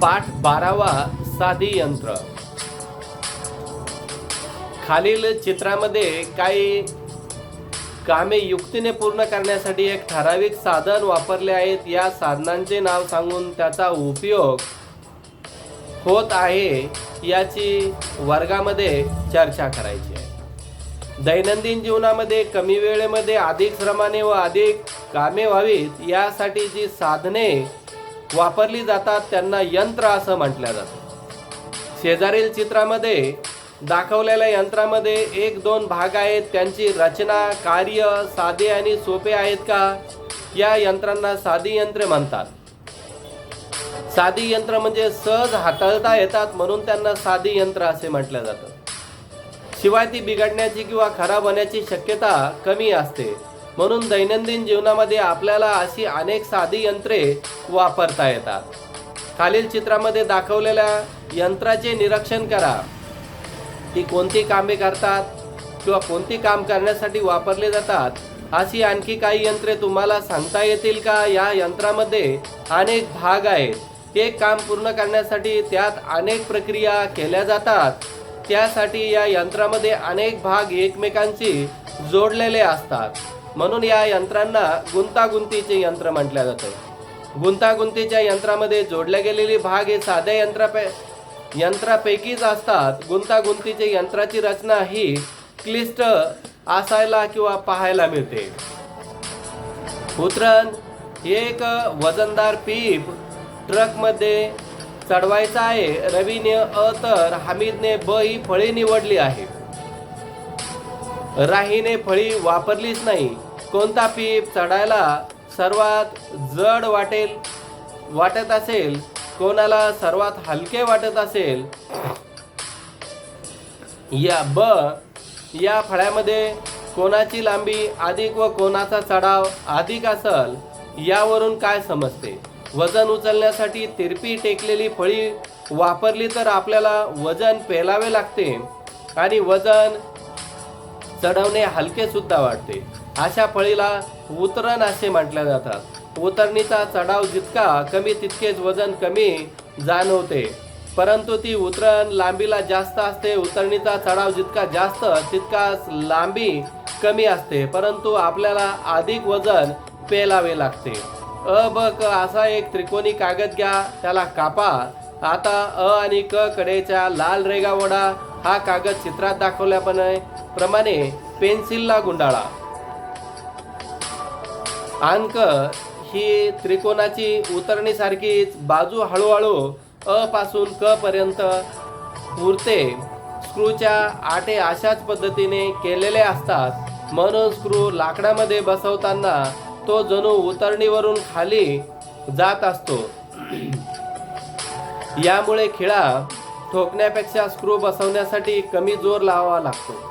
पाठ 12वा साधी यंत्र। खालील चित्रामध्ये काही कामे युक्तीने पूर्ण करण्यासाठी एक ठराविक साधन वापरले आहेत। या साधनांचे नाव सांगून त्याचा उपयोग होत आहे याची वर्गामध्ये चर्चा करायची आहे। दैनंदिन जीवनामध्ये कमी वेळेमध्ये अधिक श्रमाने व अधिक कामे व्हावीत यासाठी जी साधने वापरली जातात त्यांना यंत्र असं म्हटलं जातं। शेजारील चित्रामध्ये दाखवलेल्या यंत्रामध्ये एक दोन भाग आहेत, त्यांची रचना कार्य साधे आणि सोपे आहेत का? या यंत्रांना साधी यंत्रे म्हणतात। साधी यंत्र म्हणजे सहज हाताळता येतात म्हणून त्यांना साधी यंत्र असे म्हटलं जातं। शिवाय ती बिघडण्याची किंवा खराब होण्याची शक्यता कमी असते, म्हणून दैनंदिन जीवनामध्ये आपल्याला अशी अनेक साधी यंत्रे वापरता येतात। खालील चित्रामध्ये दाखवलेल्या यंत्राचे निरीक्षण करा। ती कोणती कामे करतात किंवा कोणती काम करण्यासाठी वापरले जातात अशी आणखी काही यंत्रे तुम्हाला सांगता येतील का? या यंत्रामध्ये अनेक भाग आहेत। एक काम पूर्ण करण्यासाठी त्यात अनेक प्रक्रिया केल्या जातात। त्यासाठी या यंत्रामध्ये अनेक भाग एकमेकांशी जोडलेले असतात, म्हणून या यंत्रांना गुंतागुंतीचे यंत्र म्हटले जाते। गुंतागुंतीच्या यंत्रामध्ये जोडले गेलेले भाग हे साध्या यंत्रापैकीच असतात। गुंतागुंतीचे यंत्राची रचना ही क्लिष्ट असायला किंवा पाहायला मिळते। उतरण एक वजनदार पीप ट्रकमध्ये चढवायचा आहे। रवीने अ तर हमीदने ब ही फळी निवडली आहे। राहीने फळी वापरलीच नाही। कोणता पीप चढायला सर्वात जड वाटत असेल, कोणाला सर्वात हलके वाटत असेल? या फळ्यामध्ये कोणाची लांबी अधिक व कोणाचा चढाव अधिक असेल यावरून काय समजते? वजन उचलण्यासाठी तिरपी टेकलेली फळी वापरली तर आपल्याला वजन पेलावे लागते आणि वजन चढवणे हलके सुद्धा वाटते। अशा फळीला उतरण असे म्हटले जातात। उतरणीचा चढाव जितका कमी तितकेच वजन कमी जाणवते, परंतु ती उतरण लांबीला जास्त असते। उतरणीचा चढाव जितका जास्त तितकाच लांबी कमी असते, परंतु आपल्याला अधिक वजन पेलावे लागते। अ ब क असा एक त्रिकोणी कागद घ्या, त्याला कापा। आता अ आणि क कडेच्या लाल रेगा ओढा। हा कागद चित्रात दाखवल्याप्रमाणे पेन्सिलला गुंडाळा। अंक ही त्रिकोणाची उतरणीसारखीच बाजू हळूहळू अ पासून क पर्यंत उरते। स्क्रूच्या आटे अशाच पद्धतीने केलेले असतात, म्हणून स्क्रू लाकडामध्ये बसवताना तो जणू उतरणीवरून खाली जात असतो। यामुळे खिळा ठोकण्यापेक्षा स्क्रू बसवण्यासाठी कमी जोर लावावा लागतो।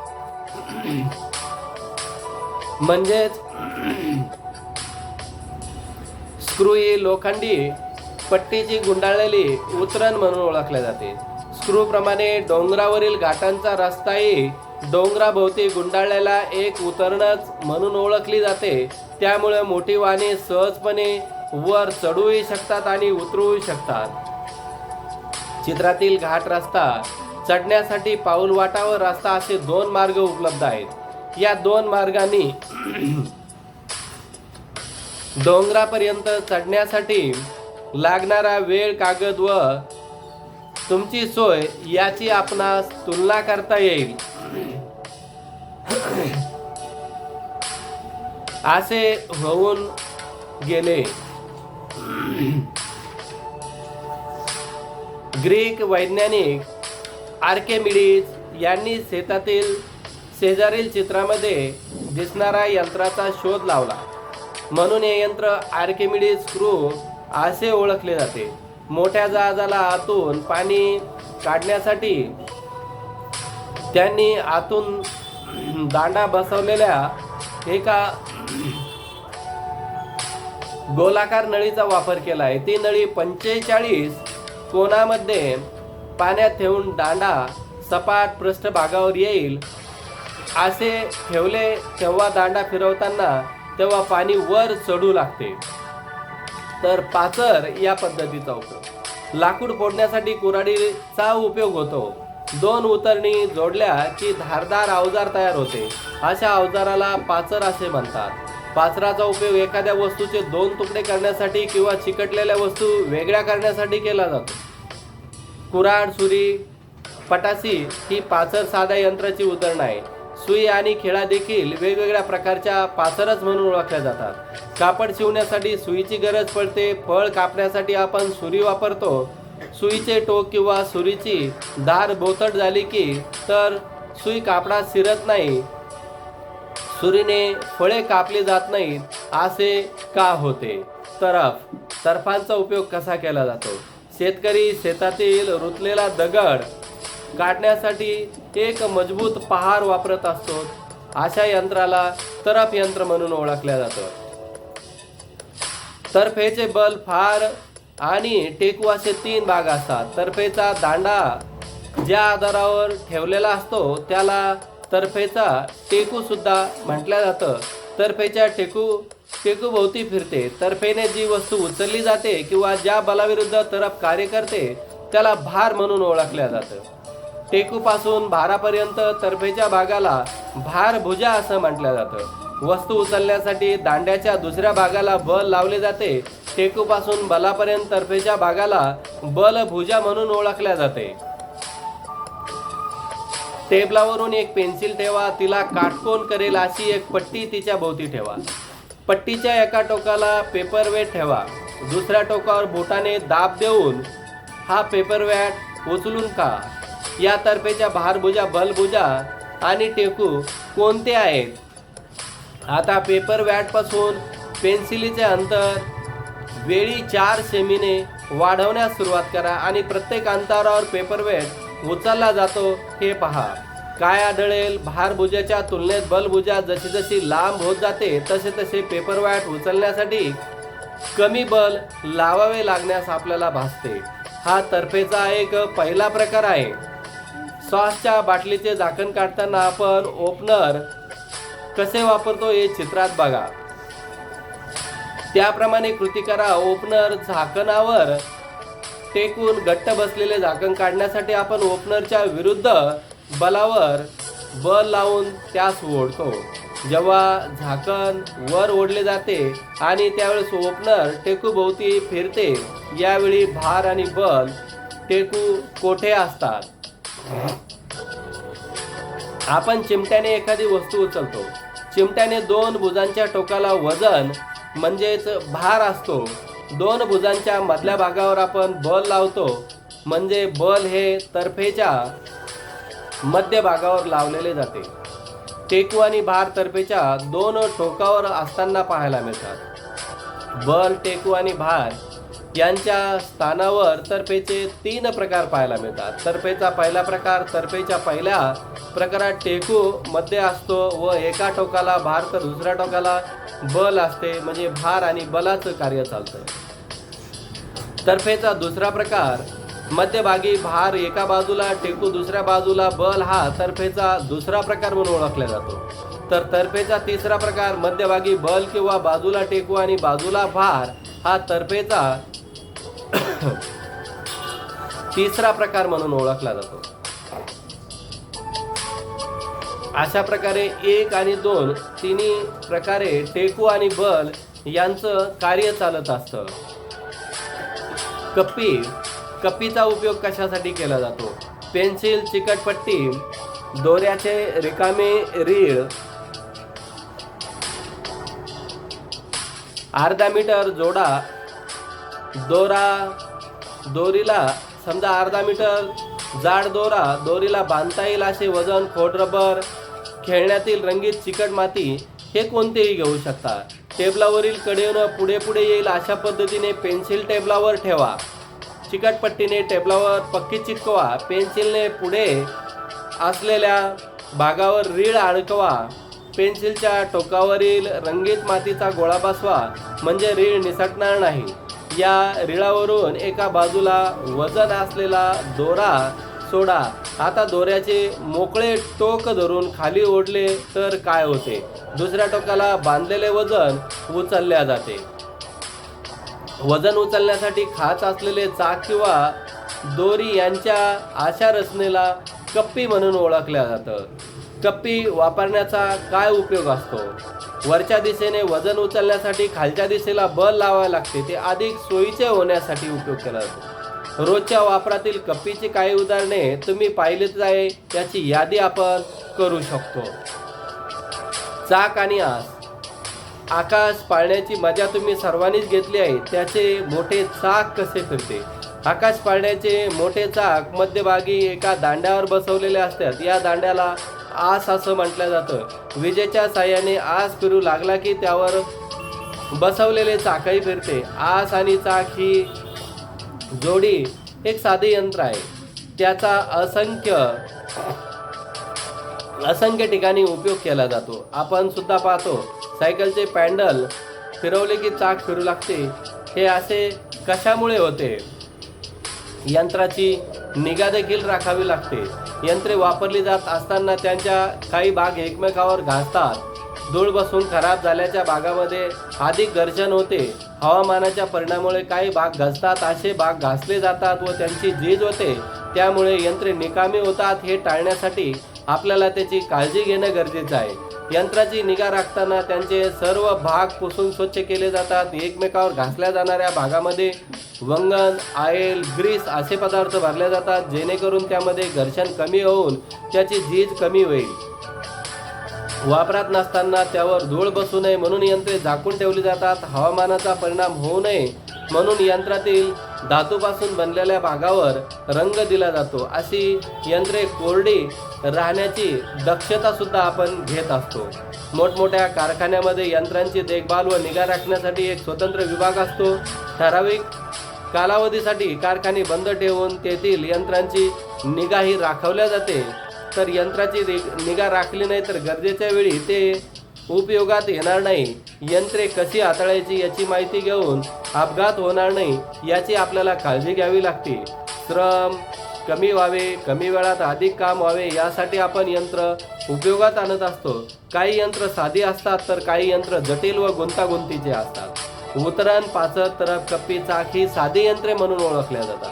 म्हणजेच स्क्रू ही लोखंडी पट्टीची गुंडाळलेली उतरण म्हणून ओळखले जाते। स्क्रू प्रमाणे डोंगरावरील घाटांचा रस्ताही डोंगराभोवती गुंडाळलेला एक उतरणच म्हणून ओळखली जाते। त्यामुळे मोठी वाहने सहजपणे वर चढूही शकतात आणि उतरूही शकतात। चित्रातील घाट रस्ता चढण्यासाठी पाऊलवाटा व रस्ता असे दोन मार्ग उपलब्ध आहेत। या दोन मार्गांनी डोंगरापर्यंत चढण्यासाठी लागणारा वेळ, कागद व तुमची सोय याची आपणास तुलना करता येईल। असे होऊन गेले। ग्रीक वैज्ञानिक आर्किमिडीज यांनी शेजारील चित्रामध्ये दिसणाऱ्या यंत्राचा शोध लावला, म्हणून हे यंत्र आर्किमिडीज स्क्रू असे ओळखले जाते। मोठ्या जहाजाला आतून पाणी काढण्यासाठी त्यांनी आतून दांडा बसवलेल्या एका गोलाकार नळीचा वापर केला आहे। ती नळी 45 कोनामध्ये पाण्यात ठेवून दांडा सपाट पृष्ठभागावर येईल असे ठेवले, तेव्हा दांडा फिरवताना तेव्हा पाणी वर चढू लागते। तर पाचर या पद्धतीचा उपयोग। लाकूड फोडण्यासाठी कुऱ्हाडीचा उपयोग होतो. दोन उतरणी जोडल्या की धारदार अवजार तयार होते. अशा अवजाराला पाचर असे म्हणतात. पाचराचा उपयोग एखाद्या वस्तूचे दोन तुकडे करण्यासाठी किंवा चिकटलेल्या वस्तू वेगळ्या करण्यासाठी केला जातो. कुऱ्हाड, सुरी, पटासी ही पाचर साध्या यंत्राची उदाहरण आहे. सुई आणि खिळा देखील वेगवेगळ्या प्रकारच्या पाचरच म्हणून ओळखल्या जातात. कापड शिवण्यासाठी सुईची गरज पडते. फळ कापण्यासाठी आपण सुरी वापरतो. सुईचे टोक किंवा सुरीची धार बोथट झाली की तर सुई कापडात शिरत नाही. सुरीने फळे कापली जात नाहीत असे का होते? तर्फांचा उपयोग कसा केला जातो? शेतकरी शेतातील रुतलेला दगड काढण्यासाठी एक मजबूत पहार वापरत असतो. अशा यंत्राला तरफ यंत्र म्हणून ओळखल्या जातं. तर्फेचे बल, फार आणि टेकू असे 3 भाग असतात. तर्फेचा दांडा ज्या आधारावर ठेवलेला असतो त्याला तर्फेचा टेकू सुद्धा म्हटलं जातं. तर्फेच्या टेकू भोवती फिरते. तर्फेने जी वस्तू उचलली जाते किंवा ज्या बलाविरुद्ध तरफ कार्य करते त्याला भार म्हणून ओळखल्या जातं. टेकूपासून भारापर्यंत तर्फेच्या भागाला भारभुजा असं म्हटलं जातं. वस्तू उचलण्यासाठी दांड्याच्या दुसऱ्या भागाला बल लावले जाते. टेकूपासून बलापर्यंत तर्फेच्या भागाला बलभुजा म्हणून ओळखल्या जाते. टेबलावरून एक पेन्सिल ठेवा. तिला काटकोन करेल अशी एक पट्टी तिच्या भोवती ठेवा. पट्टीच्या एका टोकाला पेपरवेट ठेवा. दुसऱ्या टोकावर बोटाने दाब देऊन हा पेपरवेट उचलून का. या तर्फेच्या भारभुजा, बलभुजा आणि टेकू कोणते आहेत? आता पेपरवेटपासून पेन्सिलीचे अंतर वेळी 4 सेमीने वाढवण्यास सुरुवात करा आणि प्रत्येक अंतरावर पेपरवेट उचलला जातो हे पहा. काय आढळेल? भारभुजाच्या तुलनेत बलभुजा जशी जशी लांब होत जाते तसे तसे पेपरवेट उचलण्यासाठी कमी बल लावावे लागण्यास आपल्याला भासते. हा तर्फेचा एक पहिला प्रकार आहे. सॉसच्या बाटलीचे झाकण काढताना आपण ओपनर कसे वापरतो हे चित्रात बघा. त्याप्रमाणे कृती करा. ओपनर झाकणावर टेकून घट्ट बसलेले झाकण काढण्यासाठी आपण ओपनरच्या विरुद्ध बलावर बल लावून त्यास ओढतो. जेव्हा झाकण वर ओढले जाते आणि त्यावेळेस ओपनर टेकू भोवती फिरते, यावेळी भार आणि बल टेकू कोठे असतात. आपण चिमट्याने एखादी वस्तू उचलतो. चिमट्याने 2 भुजांच्या टोकाला वजन म्हणजेच भार असतो. 2 भुजांच्या मधल्या भागावर आपण बल लावतो म्हणजे बल हे तर्फेच्या मध्य भागावर लावलेले जाते. टेकू आणि भार तर्फेच्या 2 टोकावर असताना पाहायला मिळतात. बल, टेकू आणि भार यांच्या स्थानावर तर्फेचे 3 प्रकार पाहायला मिळतात. तर्फेचा पहिला प्रकार. तर्फेच्या पहिल्या प्रकारात टेकू मध्ये असतो व एका टोकाला भार तर दुसऱ्या टोकाला बल असते म्हणजे भार आणि बलाचं कार्य चालतं. तर्फेचा दुसरा प्रकार. मध्यभागी भार एका बाजूला, टेकू दुसऱ्या बाजूला, बल हा तर्फेचा दुसरा प्रकार म्हणून ओळखला जातो. तर तर्फेचा तिसरा प्रकार. मध्यभागी बल किंवा बाजूला टेकू आणि बाजूला भार हा तर्फेचा तिसरा प्रकार म्हणून ओळखला जातो. अशा प्रकारे 1 आणि 2 तिन्ही प्रकारे टेकू आणि बल यांचं कार्य चालत असतं. कप्पीचा उपयोग कशासाठी केला जातो? पेन्सिल, चिकटपट्टी, दोऱ्याचे रिकामे रीळ, अर्धा मीटर जोडा दोरीला समजा अर्धा मीटर जाड दोरीला बांधता येईल असे वजन, खोडरबर, खेळण्यातील रंगीत चिकट माती हे कोणतेही घेऊ शकता. टेबलावरील कडेनं पुढे पुढे येईल अशा पद्धतीने पेन्सिल टेबलावर ठेवा. चिकटपट्टीने टेबलावर पक्की चिटकवा. पेन्सिलने पुढे असलेल्या भागावर रीळ अडकवा. पेन्सिलच्या टोकावरील रंगीत मातीचा गोळा बसवा म्हणजे रीळ निसटणार नाही. या रीळावरून एका बाजूला वजन असलेला दोरा सोडा. आता दोऱ्याचे मोकळे टोक धरून खाली ओढले तर काय होते? दुसऱ्या टोकाला बांधलेले वजन उचलल्या जाते. वजन उचलण्यासाठी खाच असलेले चाक किंवा दोरी यांच्या अशा रचनेला कप्पी म्हणून ओळखल्या जातं. कप्पी वापरण्याचा काय उपयोग असतो? वरच्या दिशेने वजन उचलण्यासाठी खालच्या दिशेला बल लावावे लागते. ते अधिक सोयीचे होण्यासाठी उपयोग केला जातो. रोजच्या वापरातील कप्पीची काही उदाहरणे तुम्ही पाहिलीच आहे, त्याची यादी आपण करू शकतो. चाक आणि आस. आकाश पाळण्याची मजा तुम्ही सर्वांनीच घेतली आहे. त्याचे मोठे चाक कसे फिरते? आकाश पाळण्याचे मोठे चाक मध्यभागी एका दांड्यावर बसवलेले असतात. या दांड्याला आस असं म्हटलं जातं. विजेच्या साहाय्याने आस फिरू लागला की त्यावर बसवलेले चाकही फिरते. आस आणि चाक ही जोडी एक साधे यंत्र आहे. त्याचा असंख्य ठिकाणी उपयोग केला जातो. आपण सुद्धा पाहतो सायकलचे पॅडल फिरवले की चाक फिरू लागते. हे असे कशामुळे होते? यंत्राची निगा देखील राखावी लागते. यंत्रे वापरली जात असताना त्यांच्या काही भाग एकमेकावर घासतात. धूळ बसून खराब झाल्याच्या भागामध्ये अधिक घर्षण होते. हवामानाच्या परिणामामुळे काही भाग घसतात. असे भाग घासले जातात व त्यांची झीज होते. त्यामुळे यंत्रे निकामी होतात. हे टाळण्यासाठी आपल्याला त्याची काळजी घेणं गरजेचं आहे. यंत्राची निगा राखताना त्यांचे सर्व भाग पुसून स्वच्छ केले जातात. एकमेकावर घासल्या जाणाऱ्या भागामध्ये वंगण, ऑइल, ग्रीस असे पदार्थ भरले जातात, जेणेकरून त्यामध्ये घर्षण कमी होऊन त्याची झीज कमी होईल. वापरात नसताना त्यावर धूळ बसू नये म्हणून यंत्रे झाकून ठेवली जातात. हवामानाचा परिणाम होऊ नये म्हणून यंत्रातील धातूपासून बनलेल्या भागावर रंग दिला जातो. अशी यंत्रे कोरडी राहण्याची दक्षता सुद्धा आपण घेत असतो. मोठमोठ्या कारखान्यामध्ये यंत्रांची देखभाल व निगा राखण्यासाठी एक स्वतंत्र विभाग असतो. ठराविक कालावधीसाठी कारखाने बंद ठेवून तेथील यंत्रांची निगाही राखवल्या जाते. तर यंत्राची निगा राखली नाही तर गरजेच्या वेळी ते उपयोगात येणार नाही. यंत्रे कशी हाताळायची याची माहिती घेऊन अपघात होणार नाही याची आपल्याला काळजी घ्यावी लागते. श्रम कमी व्हावे, कमी वेळात अधिक काम व्हावे यासाठी आपण यंत्र उपयोगात आणत असतो. काही यंत्र साधी असतात तर काही यंत्र जटिल व गुंतागुंतीचे असतात. उतरण, पाचट, तरफ, कप्पी, चाक ही साधी यंत्रे म्हणून ओळखल्या जातात.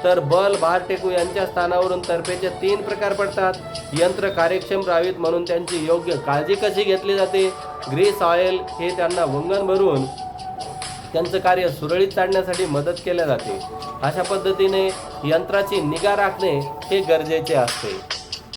तर बल, भार, टेकू यांच्या स्थानावरून तर्फेचे 3 प्रकार पडतात. यंत्र कार्यक्षम राहावीत म्हणून त्यांची योग्य काळजी कशी घेतली जाते? ग्रीस, ऑइल हे त्यांना वंगण भरून त्यांचं कार्य सुरळीत चालण्यासाठी मदत केल्या जाते. अशा पद्धतीने यंत्राची निगा राखणे हे गरजेचे असते.